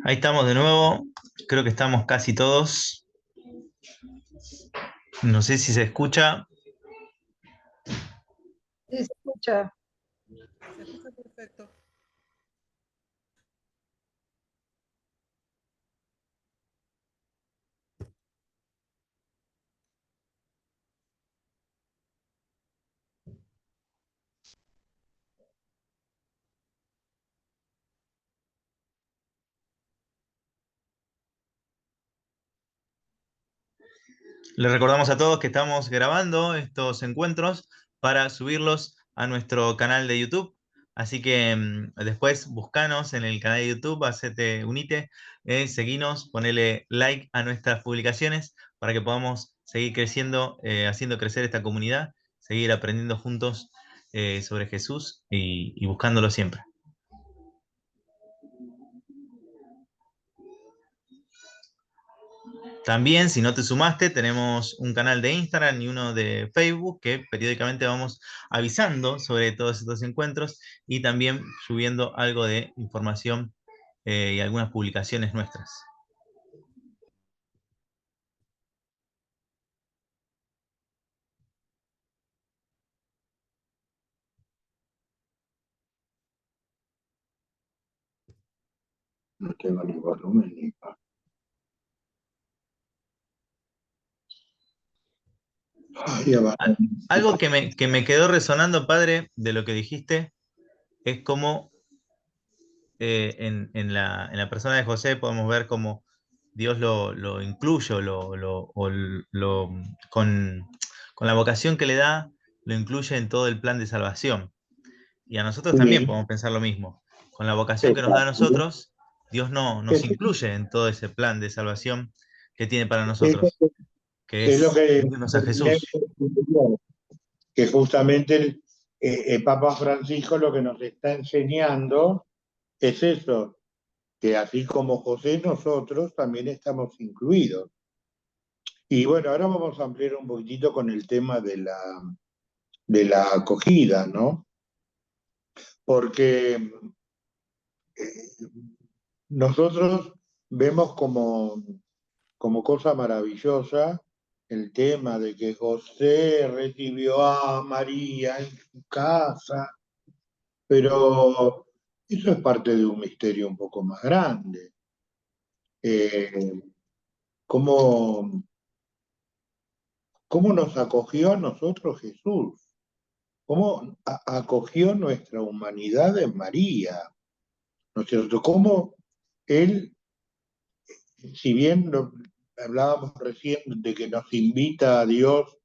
Ahí estamos de nuevo. Creo que estamos casi todos. No sé si se escucha. Sí, se escucha. Se escucha perfecto. Les recordamos a todos que estamos grabando estos encuentros para subirlos a nuestro canal de YouTube. Así que después buscanos en el canal de YouTube, unite, seguinos, ponele like a nuestras publicaciones para que podamos seguir creciendo, haciendo crecer esta comunidad, seguir aprendiendo juntos sobre Jesús y buscándolo siempre. También, si no te sumaste, tenemos un canal de Instagram y uno de Facebook que periódicamente vamos avisando sobre todos estos encuentros y también subiendo algo de información y algunas publicaciones nuestras. No tengo ni volumen ni pa. Ay, Algo que me quedó resonando, padre, de lo que dijiste, es cómo en la persona de José podemos ver cómo Dios lo incluye con la vocación que le da, lo incluye en todo el plan de salvación. Y a nosotros también Sí, podemos pensar lo mismo. Con la vocación que nos da a exacto. nosotros, Dios no nos Es, incluye en todo ese plan de salvación que tiene para es lo nosotros, que, que es lo es que unirnos a terminé de Jesús. estudiar, que justamente el Papa Francisco lo que nos está enseñando es eso, que así como José, nosotros también estamos incluidos. Y bueno, ahora vamos a ampliar un poquitito con el tema de la acogida, ¿no? Porque nosotros vemos como cosa maravillosa el tema de que José recibió a María en su casa, pero eso es parte de un misterio un poco más grande. Eh, ¿cómo, cómo nos acogió a nosotros Jesús? ¿Cómo acogió nuestra humanidad en María? ¿No es cierto? ¿Cómo Él, si bien hablábamos recién de que nos invita a Dios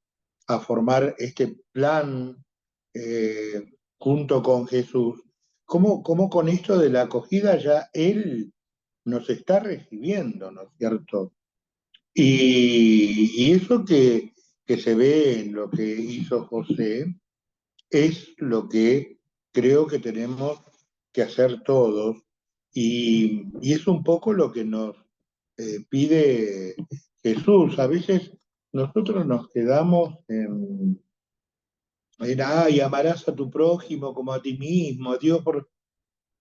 a formar este plan junto con Jesús, ¿cómo con esto de la acogida ya Él nos está recibiendo, ¿no es cierto? Y eso que se ve en lo que hizo José es lo que creo que tenemos que hacer todos y es un poco lo que nos pide Jesús. A veces nosotros nos quedamos ay, amarás a tu prójimo como a ti mismo, Dios,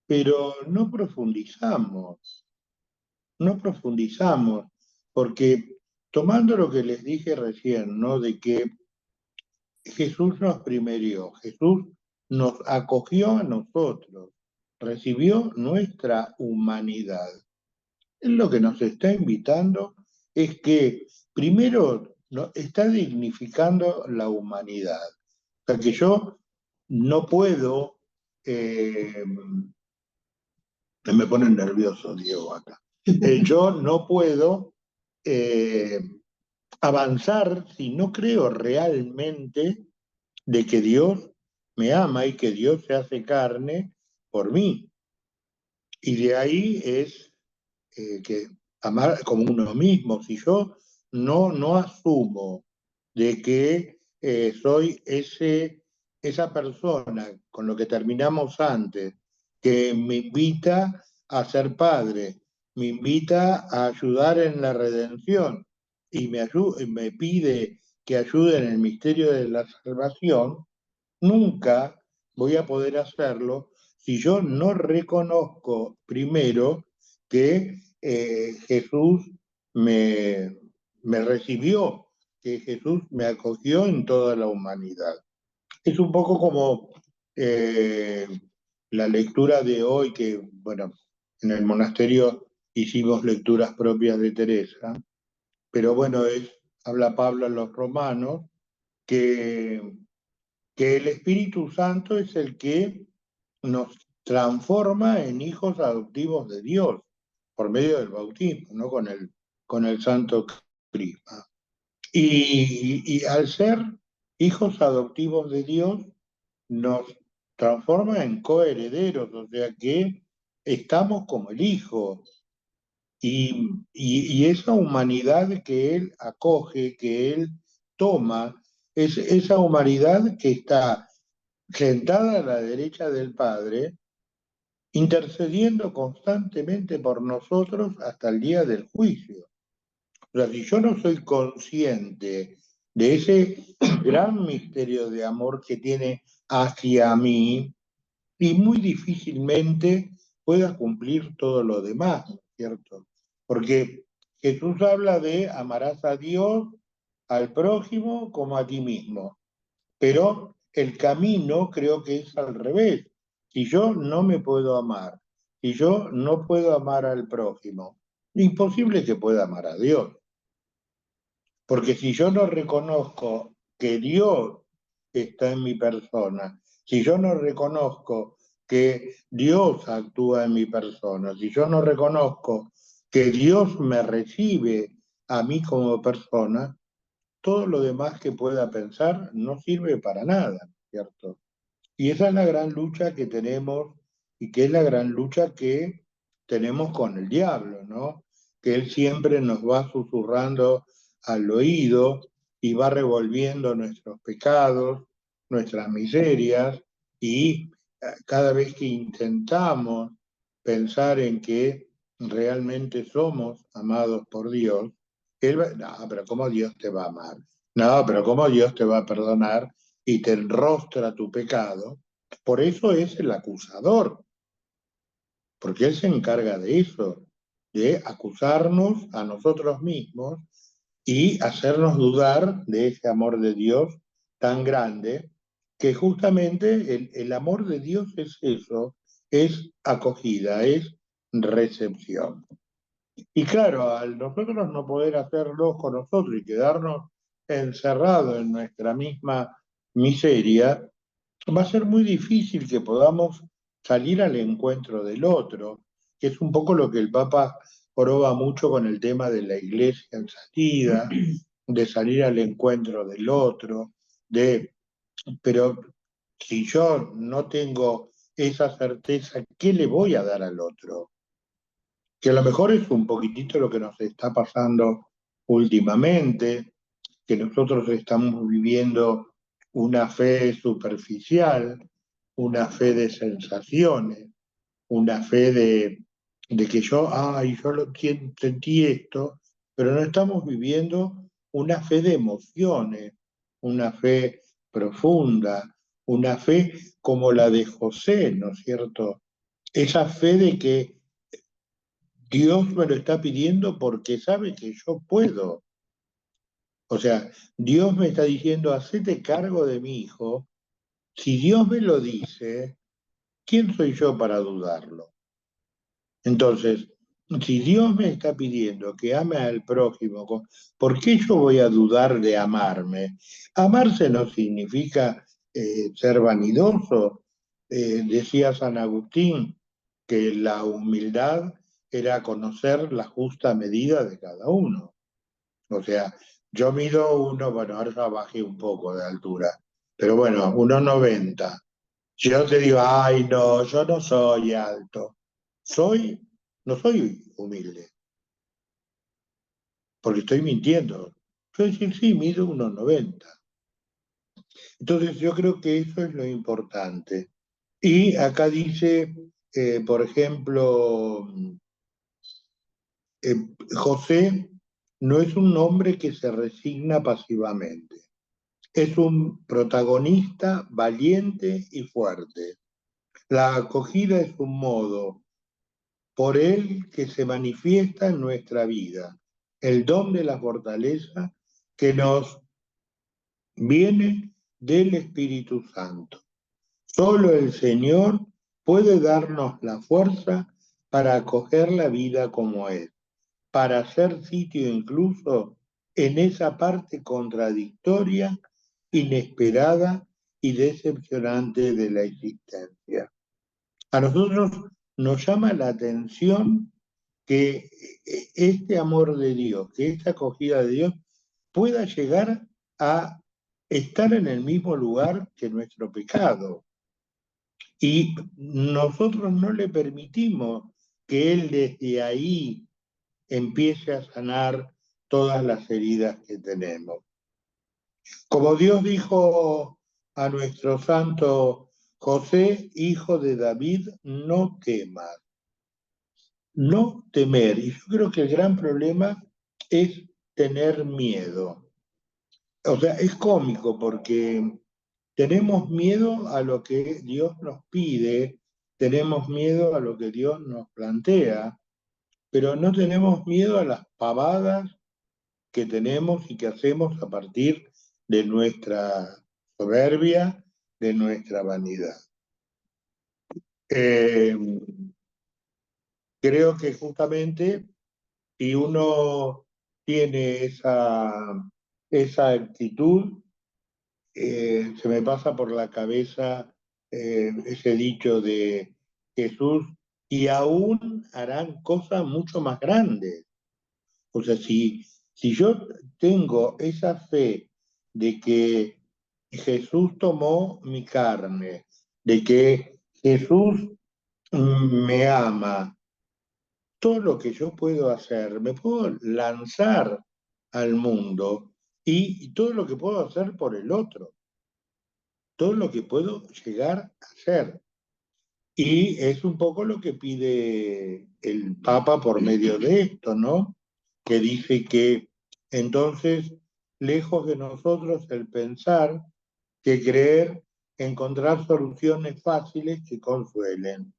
pero no profundizamos, porque tomando lo que les dije recién, ¿no? De que Jesús nos primerió, Jesús nos acogió a nosotros, recibió nuestra humanidad. Él lo que nos está invitando es que primero está dignificando la humanidad. O sea que yo no puedo, me pone nervioso Diego acá, yo no puedo eh, avanzar si no creo realmente de que Dios me ama y que Dios se hace carne por mí. Y de ahí es que amar como uno mismo. Si yo no asumo de que soy esa persona con lo que terminamos antes, que me invita a ser padre, me invita a ayudar en la redención y me pide que ayude en el misterio de la salvación, nunca voy a poder hacerlo si yo no reconozco primero que Jesús me recibió, que Jesús me acogió en toda la humanidad. Es un poco como eh, la lectura de hoy, que, bueno, en el monasterio hicimos lecturas propias de Teresa, pero bueno, habla Pablo a los romanos, que, que el Espíritu Santo es el que nos transforma en hijos adoptivos de Dios por medio del bautismo, ¿no? Con el Santo Crisma. Y al ser hijos adoptivos de Dios, nos transforma en coherederos, o sea que estamos como el Hijo. Y esa humanidad que Él acoge, que Él toma, es esa humanidad que está sentada a la derecha del Padre, intercediendo constantemente por nosotros hasta el día del juicio. O sea, si yo no soy consciente de ese gran misterio de amor que tiene hacia mí, y muy difícilmente pueda cumplir todo lo demás, ¿no es cierto? Porque Jesús habla de amarás a Dios, al prójimo como a ti mismo, pero el camino creo que es al revés. Si yo no me puedo amar, si yo no puedo amar al prójimo, imposible que pueda amar a Dios. Porque si yo no reconozco que Dios está en mi persona, si yo no reconozco que Dios actúa en mi persona, si yo no reconozco que Dios me recibe a mí como persona, todo lo demás que pueda pensar no sirve para nada, ¿cierto? Y esa es la gran lucha que tenemos y que es la gran lucha que tenemos con el diablo, ¿no? Que él siempre nos va susurrando al oído y va revolviendo nuestros pecados, nuestras miserias, y cada vez que intentamos pensar en que realmente somos amados por Dios, él va, no, pero ¿cómo Dios te va a amar? No, pero ¿cómo Dios te va a perdonar? Y te enrostra tu pecado. Por eso es el acusador, porque él se encarga de eso, de acusarnos a nosotros mismos y hacernos dudar de ese amor de Dios tan grande, que justamente el amor de Dios es eso, es acogida, es recepción. Y claro, al nosotros no poder hacerlo con nosotros y quedarnos encerrados en nuestra misma miseria, va a ser muy difícil que podamos salir al encuentro del otro, que es un poco lo que el Papa proba mucho con el tema de la iglesia en salida, de salir al encuentro del otro, pero si yo no tengo esa certeza, ¿qué le voy a dar al otro? Que a lo mejor es un poquitito lo que nos está pasando últimamente, que nosotros estamos viviendo una fe superficial, una fe de sensaciones, una fe de que yo sentí esto, pero no estamos viviendo una fe de emociones, una fe profunda, una fe como la de José, ¿no es cierto? Esa fe de que Dios me lo está pidiendo porque sabe que yo puedo. O sea, Dios me está diciendo, hacete cargo de mi hijo. Si Dios me lo dice, ¿quién soy yo para dudarlo? Entonces, si Dios me está pidiendo que ame al prójimo, ¿por qué yo voy a dudar de amarme? Amarse no significa ser vanidoso. Decía San Agustín que la humildad era conocer la justa medida de cada uno. O sea, yo mido bueno, ahora ya bajé un poco de altura, pero bueno, 1,90. Si yo te digo, ay, no, yo no soy alto, soy, no soy humilde, porque estoy mintiendo. Yo decir, sí, mido 1,90. Entonces yo creo que eso es lo importante. Y acá dice, por ejemplo, eh, José no es un hombre que se resigna pasivamente. Es un protagonista valiente y fuerte. La acogida es un modo por Él que se manifiesta en nuestra vida, el don de la fortaleza que nos viene del Espíritu Santo. Solo el Señor puede darnos la fuerza para acoger la vida como es, para hacer sitio incluso en esa parte contradictoria, inesperada y decepcionante de la existencia. A nosotros nos llama la atención que este amor de Dios, que esta acogida de Dios pueda llegar a estar en el mismo lugar que nuestro pecado. Y nosotros no le permitimos que Él desde ahí empiece a sanar todas las heridas que tenemos. Como Dios dijo a nuestro santo José, hijo de David, no temas, no temer. Y yo creo que el gran problema es tener miedo. O sea, es cómico porque tenemos miedo a lo que Dios nos pide, tenemos miedo a lo que Dios nos plantea, pero no tenemos miedo a las pavadas que tenemos y que hacemos a partir de nuestra soberbia, de nuestra vanidad. Creo que justamente si uno tiene esa actitud, se me pasa por la cabeza ese dicho de Jesús, y aún harán cosas mucho más grandes. O sea, si yo tengo esa fe de que Jesús tomó mi carne, de que Jesús me ama, todo lo que yo puedo hacer, me puedo lanzar al mundo y todo lo que puedo hacer por el otro, todo lo que puedo llegar a hacer. Y es un poco lo que pide el Papa por medio de esto, ¿no? Que dice que entonces, lejos de nosotros el pensar que creer, encontrar soluciones fáciles que consuelen.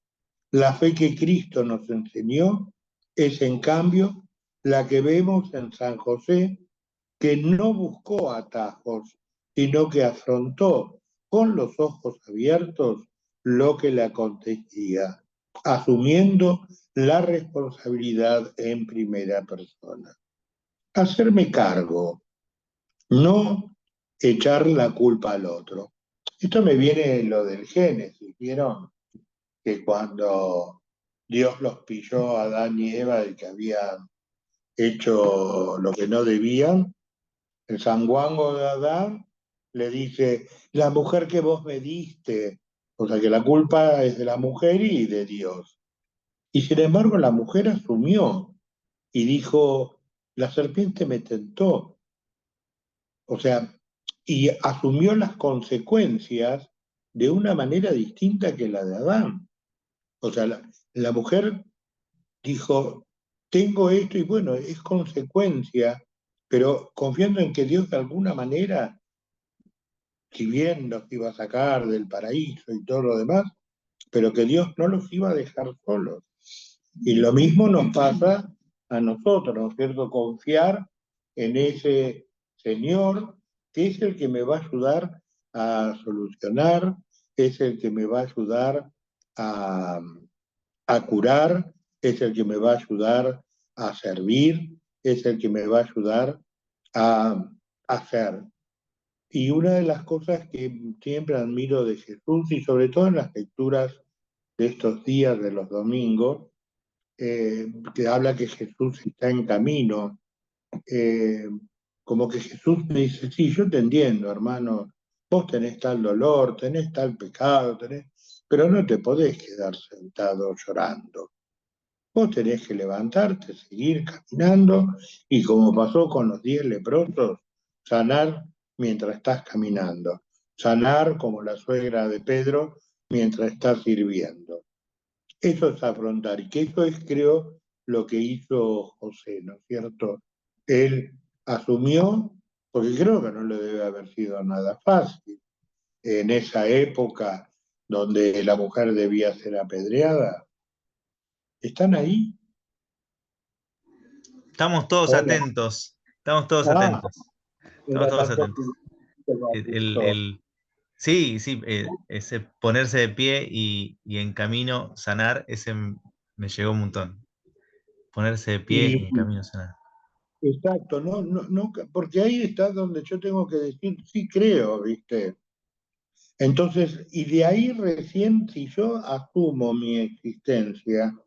La fe que Cristo nos enseñó es, en cambio, la que vemos en San José, que no buscó atajos, sino que afrontó con los ojos abiertos lo que le acontecía, asumiendo la responsabilidad en primera persona. Hacerme cargo, no echar la culpa al otro. Esto me viene lo del Génesis, ¿vieron? Que cuando Dios los pilló a Adán y Eva de que habían hecho lo que no debían, el sanguango de Adán le dice, la mujer que vos me diste, o sea que la culpa es de la mujer y de Dios. Y sin embargo la mujer asumió y dijo, la serpiente me tentó. O sea, y asumió las consecuencias de una manera distinta que la de Adán. O sea, la mujer dijo, tengo esto y bueno, es consecuencia, pero confiando en que Dios de alguna manera, si bien nos iba a sacar del paraíso y todo lo demás, pero que Dios no los iba a dejar solos. Y lo mismo nos pasa a nosotros, ¿no es cierto? Confiar en ese Señor que es el que me va a ayudar a solucionar, es el que me va a ayudar a, a curar, es el que me va a ayudar a servir, es el que me va a ayudar a hacer. Y una de las cosas que siempre admiro de Jesús, y sobre todo en las lecturas de estos días de los domingos, que habla que Jesús está en camino, eh, como que Jesús me dice, sí, yo te entiendo, hermano, vos tenés tal dolor, tenés tal pecado, pero no te podés quedar sentado llorando. Vos tenés que levantarte, seguir caminando y como pasó con los 10 leprosos, sanar mientras estás caminando. Sanar como la suegra de Pedro mientras está sirviendo. Eso es afrontar y que eso es, creo, lo que hizo José, ¿no es cierto? Él asumió, porque creo que no le debe haber sido nada fácil en esa época donde la mujer debía ser apedreada. ¿Están ahí? Estamos todos Hola. atentos. Estamos todos Ah, atentos. Estamos era todos tanto atentos. que me El, asustó. el- sí, sí, ese ponerse de pie y en camino sanar, me llegó un montón. Ponerse de pie Y y en camino sanar. exacto, porque ahí está donde yo tengo que decir, sí creo, ¿viste? Entonces, y de ahí recién, si yo asumo mi existencia,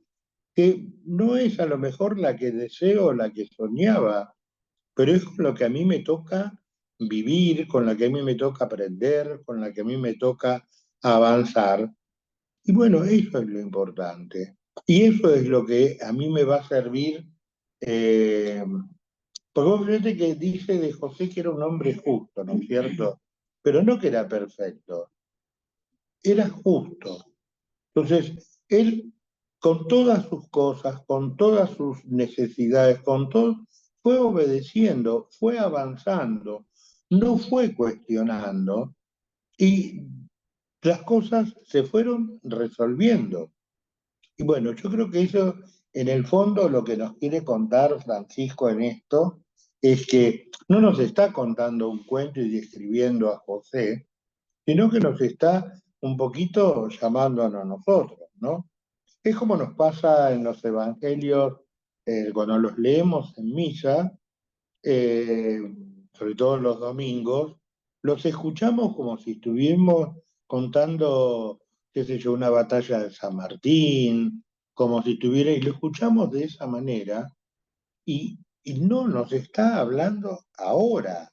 que no es a lo mejor la que deseo, la que soñaba, pero es con lo que a mí me toca vivir, con la que a mí me toca aprender, con la que a mí me toca avanzar. Y bueno, eso es lo importante. Y eso es lo que a mí me va a servir, eh, porque vos fíjate que dice de José que era un hombre justo, ¿no es cierto? Pero no que era perfecto, era justo. Entonces, él, con todas sus cosas, con todas sus necesidades, con todo, fue obedeciendo, fue avanzando, no fue cuestionando y las cosas se fueron resolviendo. Y bueno, yo creo que eso, en el fondo, lo que nos quiere contar Francisco en esto es que no nos está contando un cuento y describiendo a José, sino que nos está un poquito llamándonos a nosotros, ¿no? Es como nos pasa en los evangelios, cuando los leemos en misa, eh, sobre todo los domingos, los escuchamos como si estuviéramos contando, qué sé yo, una batalla de San Martín, como si estuviera, y lo escuchamos de esa manera, y no nos está hablando ahora.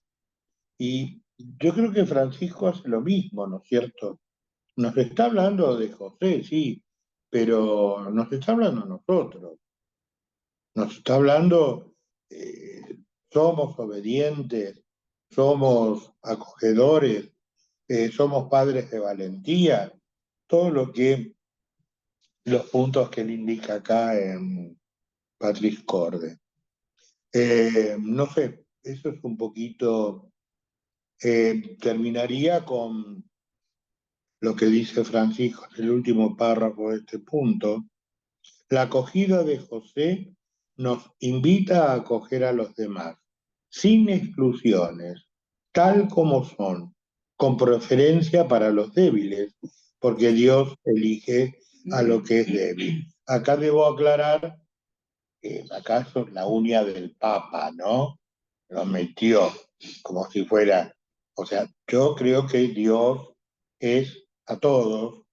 Y yo creo que Francisco hace lo mismo, ¿no es cierto? Nos está hablando de José, sí, pero nos está hablando a nosotros. Nos está hablando, somos obedientes, somos acogedores, somos padres de valentía, todo lo que los puntos que él indica acá en Patrice Corde. No sé, eso es un poquito, terminaría con lo que dice Francisco en el último párrafo de este punto. La acogida de José nos invita a acoger a los demás, sin exclusiones, tal como son, con preferencia para los débiles, porque Dios elige a lo que es débil. Acá debo aclarar que acaso es la uña del Papa, ¿no? Lo metió como si fuera, o sea, yo creo que Dios es a todos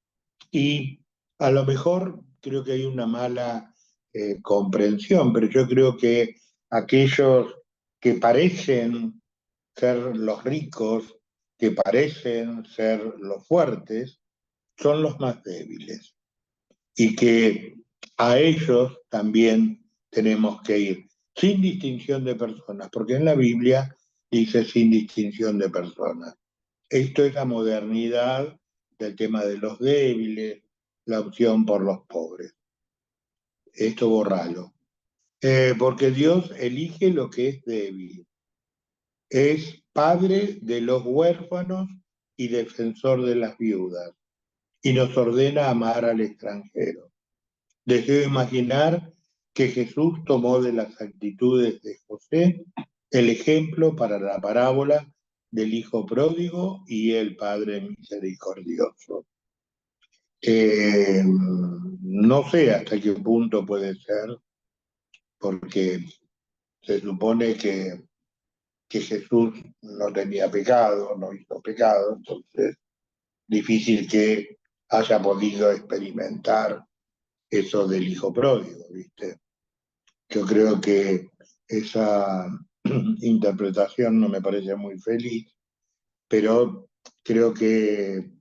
y a lo mejor creo que hay una mala comprensión, pero yo creo que aquellos que parecen ser los ricos, que parecen ser los fuertes, son los más débiles y que a ellos también tenemos que ir, sin distinción de personas, porque en la Biblia dice sin distinción de personas. Esto es la modernidad del tema de los débiles, la opción por los pobres. Esto borralo. Porque Dios elige lo que es débil. Es padre de los huérfanos y defensor de las viudas. Y nos ordena amar al extranjero. Deseo imaginar que Jesús tomó de las actitudes de José el ejemplo para la parábola del hijo pródigo y el padre misericordioso. No sé hasta qué punto puede ser, porque se supone que Jesús no tenía pecado, no hizo pecado, entonces difícil que haya podido experimentar eso del hijo pródigo, ¿viste? Yo creo que esa interpretación no me parece muy feliz, pero creo que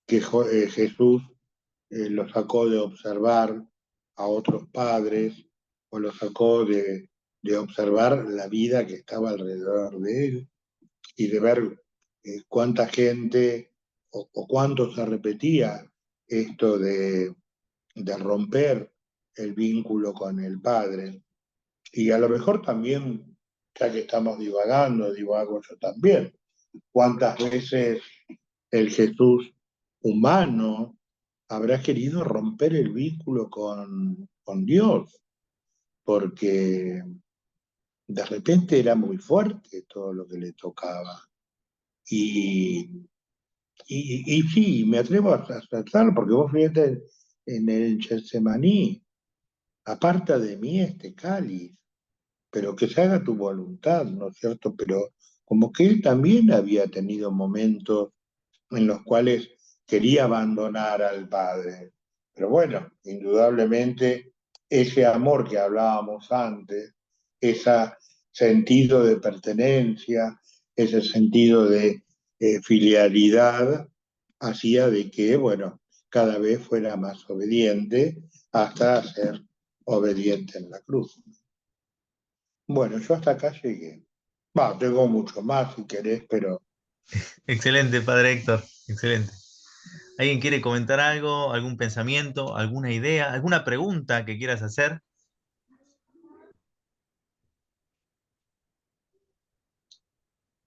Jesús lo sacó de observar a otros padres o lo sacó de observar la vida que estaba alrededor de él y de ver cuánta gente o cuánto se repetía esto de romper el vínculo con el padre. Y a lo mejor también, ya que estamos divagando, divago yo también, cuántas veces el Jesús humano habrá querido romper el vínculo con Dios, porque de repente era muy fuerte todo lo que le tocaba. Y, y sí, me atrevo a aceptarlo, porque vos fíjate en el Getsemaní, aparta de mí este cáliz, pero que se haga tu voluntad, ¿no es cierto? Pero como que él también había tenido momentos en los cuales quería abandonar al Padre. Pero bueno, indudablemente ese amor que hablábamos antes, ese sentido de pertenencia, ese sentido de filialidad, hacía de que, bueno, cada vez fuera más obediente hasta ser obediente en la cruz. Bueno, yo hasta acá llegué. Va, tengo mucho más si querés, pero Excelente, padre Héctor, excelente. ¿Alguien quiere comentar algo, algún pensamiento, alguna idea, alguna pregunta que quieras hacer?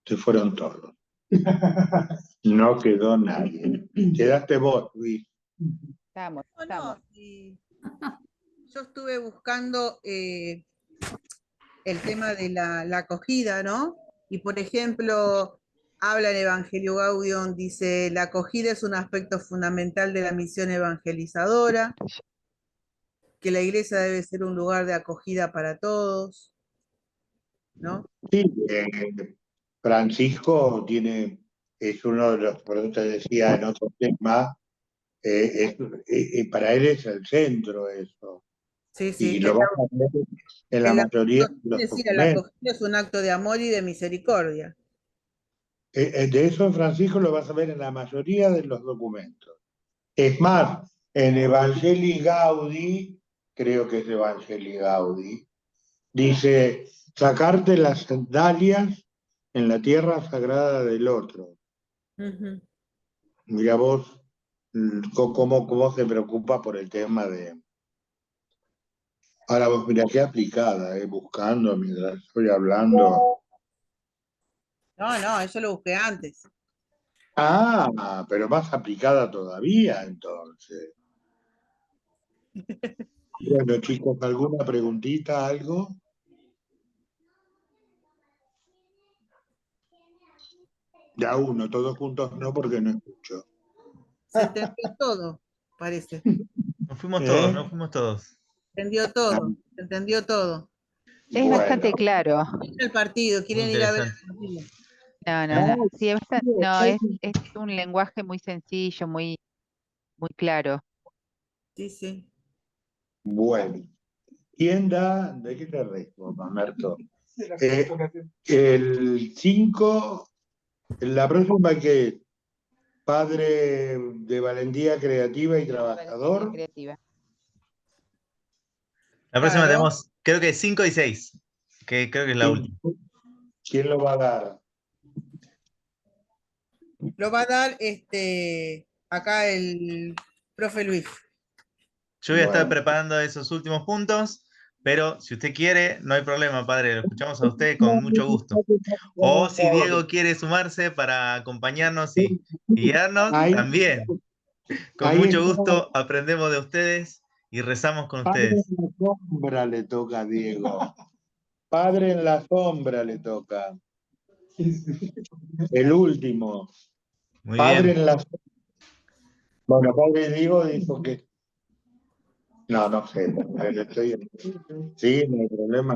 se fueron todos. No quedó nadie. Quedaste vos, Luis. Estamos, No, estamos. no, yo estuve buscando el tema de la acogida, ¿no? Y por ejemplo, habla en Evangelio Gaudium, dice, la acogida es un aspecto fundamental de la misión evangelizadora, que la iglesia debe ser un lugar de acogida para todos, ¿no? Sí, Francisco es uno de los, por eso te decía en otro tema, para él es el centro eso. Sí, Y sí, lo vas a ver en la mayoría de los decir, la documentos. acogida es un acto de amor y de misericordia. De eso en Francisco lo vas a ver en la mayoría de los documentos. Es más, en Evangelii Gaudi, creo que es Evangelii Gaudi, dice, sacarte las sandalias en la tierra sagrada del otro. Ujú. Mira vos cómo se preocupa por el tema de... Ahora vos mirá qué aplicada, buscando mientras estoy hablando. No, eso lo busqué antes. Ah, pero más aplicada todavía entonces. Bueno, chicos, ¿alguna preguntita, algo? Ya uno, todos juntos no, porque no escucho. Se entendió todo, parece. Nos fuimos todos, ¿Eh? nos fuimos todos. Se entendió Ah, todo, se entendió todo. Es bueno. bastante claro. El partido, Muy quieren ir a ver interesante. el partido. No, no, no. Ay, Sí, no, sí, es un lenguaje muy sencillo, muy, muy claro. Sí, sí. bueno. ¿Quién da? ¿De qué te resto, Mamerto? El 5, la próxima que es padre de valentía creativa y trabajador. Creativa. La próxima Claro. tenemos, creo que 5 y 6, que creo que es la última. ¿Quién lo va a dar? Lo va a dar acá el profe Luis. Yo voy a estar Bueno. preparando esos últimos puntos, pero si usted quiere, no hay problema, padre, lo escuchamos a usted con mucho gusto. O si Diego quiere sumarse para acompañarnos y guiarnos, Ahí, también. Con ahí mucho está. gusto aprendemos de ustedes y rezamos con Padre en ustedes. la sombra le toca a Diego. Padre en la sombra le toca. El último. Muy Padre bien, en la sombra. Bueno, padre Diego dijo que. No, no sé. Sí, no hay problema.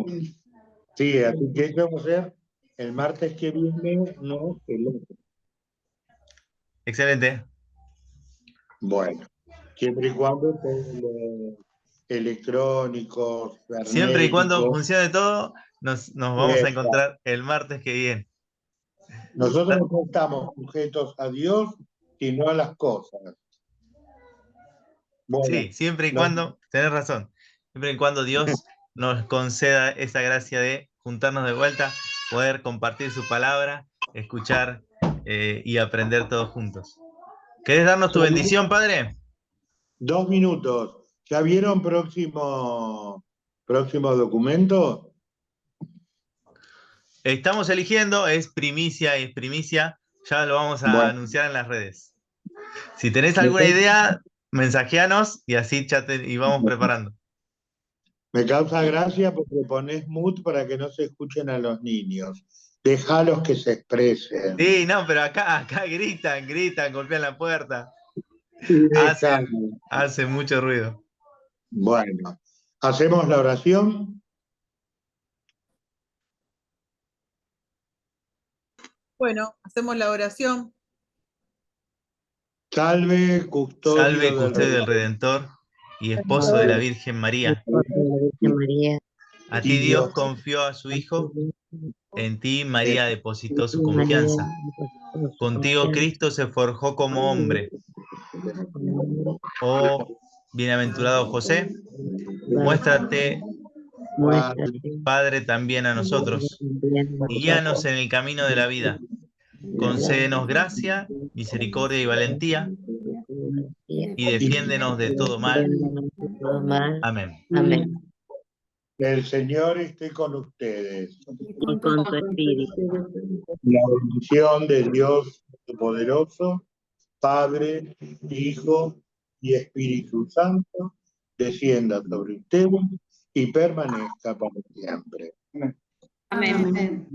Sí, así que eso vamos a hacer el martes que viene, no el otro. excelente. Bueno, siempre y cuando todo lo electrónico, Siempre y cuando cibernético, funcione todo, nos vamos a encontrar el martes que viene. nosotros no estamos sujetos a Dios, sino a las cosas. Bueno, Sí, siempre y no, cuando, tenés razón, siempre y cuando Dios nos conceda esa gracia de juntarnos de vuelta, poder compartir su palabra, escuchar y aprender todos juntos. ¿Querés darnos tu bendición, Padre? 2 minutos. ¿Ya vieron próximo documento? Estamos eligiendo, es primicia, ya lo vamos a Bueno, anunciar en las redes. Si tenés alguna idea, mensajeanos y así y vamos preparando. Me causa gracia porque pones mute para que no se escuchen a los niños. Déjalos que se expresen. Sí, no, pero acá gritan, golpean la puerta. Déjalos. Hacen mucho ruido. Bueno, hacemos la oración. Bueno, hacemos la oración. Salve, custodio Salve, custodio del Redentor y esposo de la Virgen María. A ti Dios confió a su Hijo, en ti María depositó su confianza. Contigo Cristo se forjó como hombre. Oh bienaventurado José, muéstrate, Padre, también a nosotros, y guíanos en el camino de la vida. Concédenos gracia, misericordia y valentía, y defiéndenos de todo mal. Amén. El Señor esté con ustedes. Y con tu espíritu. La bendición de Dios Todopoderoso, Padre, Hijo y Espíritu Santo, descienda sobre ustedes y permanezca para siempre. Amén.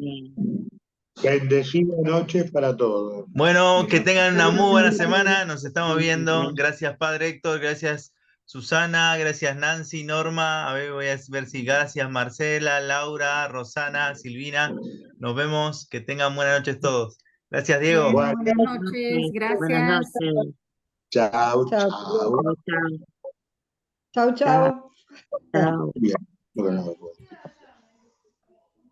Bendecida noche para todos. Bueno, que tengan una muy buena semana. Nos estamos viendo. Gracias, Padre Héctor. Gracias, Susana. Gracias, Nancy, Norma. A ver, voy a ver si gracias, Marcela, Laura, Rosana, Silvina. Nos vemos. Que tengan buenas noches todos. Gracias, Diego. Buenas noches, gracias. Buenas noches. Chao, chao. Chau, chau. Bien, bueno.